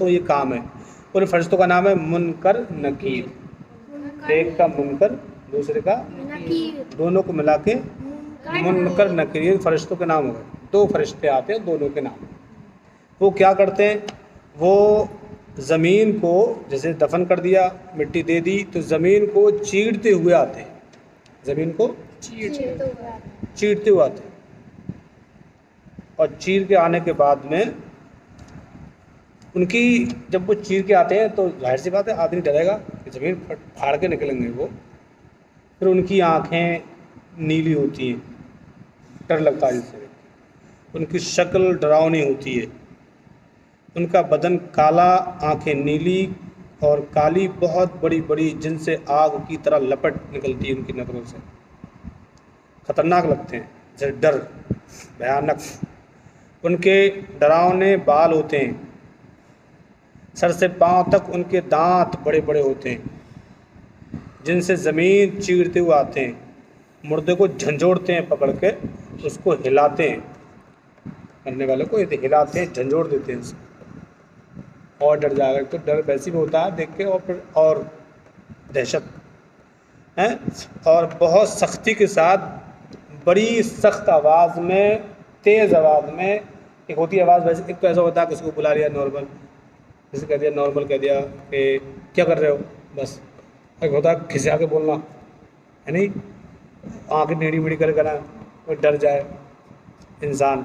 فرشتوں یہ کام ہے. ان فرشتوں کا نام ہے منکر نکیر. ایک کا منکر دوسرے کا دونوں کو ملا کے منکر نکیر. یہ فرشتوں کے نام ہو گئے. 2 فرشتے آتے ہیں دونوں کے نام. وہ کیا کرتے ہیں؟ وہ زمین کو جیسے دفن کر دیا مٹی دے دی تو زمین کو چیرتے ہوئے آتے ہیں. زمین کو چیرتے ہوئے آتے ہیں. اور چیر کے آنے کے بعد میں ان کی جب وہ چیر کے آتے ہیں تو ظاہر سی بات ہے آدمی ڈرے گا کہ زمین پھاڑ کے نکلیں گے وہ. پھر ان کی آنکھیں نیلی ہوتی ہیں, ڈر لگتا ہے جس سے. ان کی شکل ڈراؤنی ہوتی ہے. ان کا بدن کالا, آنکھیں نیلی اور کالی, بہت بڑی بڑی جن سے آگ کی طرح لپٹ نکلتی ہے ان کی نظروں سے. خطرناک لگتے ہیں, جیسے ڈر بھیانک. ان کے ڈراؤنے بال ہوتے ہیں. سر سے پاؤں تک ان کے دانت بڑے بڑے ہوتے ہیں جن سے زمین چیرتے ہوئے آتے ہیں. مردے کو جھنجھوڑتے ہیں پکڑ کے, اس کو ہلاتے ہیں, مرنے والے کو ہلاتے ہیں, جھنجھوڑ دیتے ہیں اس کو. اور ڈر جائے گا. تو ڈر ویسے بھی ہوتا ہے دیکھ کے, اور پھر اور دہشت ہے. اور بہت سختی کے ساتھ بڑی سخت آواز میں, تیز آواز میں. ایک ہوتی ہے آواز ویسے, ایک تو ایسا ہوتا ہے کہ اس کو بلا لیا نارمل, جیسے کہہ دیا نارمل کہہ دیا کہ کیا کر رہے ہو بس. ایک ہوتا ہے کھسیا کے بولنا ہے نہیں, آنکھ ٹیڑھی میڑھی کر کے نا وہ ڈر جائے انسان.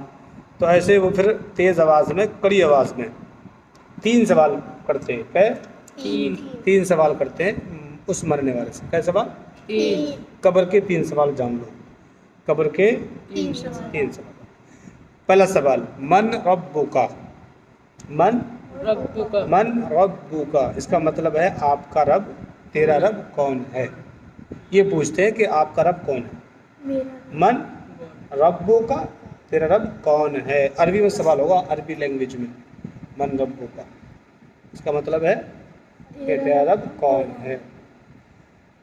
تو ایسے وہ پھر تیز آواز میں, کڑی آواز میں 3 سوال کرتے ہیں. 3 سوال کرتے ہیں اس مرنے والے سے. کیا سوال؟ قبر کے 3 سوال جان لو. قبر کے 3 سوال. پہلا سوال, من ربک. من ربک, اس کا مطلب ہے آپ کا رب, تیرا رب کون ہے. یہ پوچھتے ہیں کہ آپ کا رب کون ہے. من ربک, تیرا رب کون ہے. عربی میں سوال ہوگا, عربی لینگویج میں. من ربک اس کا مطلب ہے کہ تیرا رب کون ہے.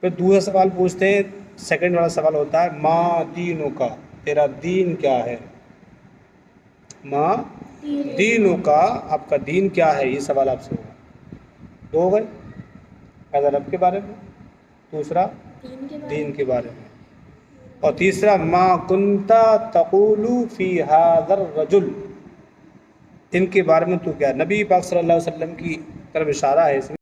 پھر دوسرا سوال پوچھتے ہیں, سیکنڈ والا سوال ہوتا ہے ما دینک, تیرا دین کیا ہے. ما دینک, آپ کا دین کیا ہے. یہ سوال آپ سے ہوگا. 2 ہو گئے, پہلا رب کے بارے میں, دوسرا دین کے بارے میں, اور تیسرا ما کنت تقول فی ھذا الرجل, ان کے بارے میں تو کیا. نبی پاک صلی اللہ علیہ وسلم کی طرف اشارہ ہے اس میں.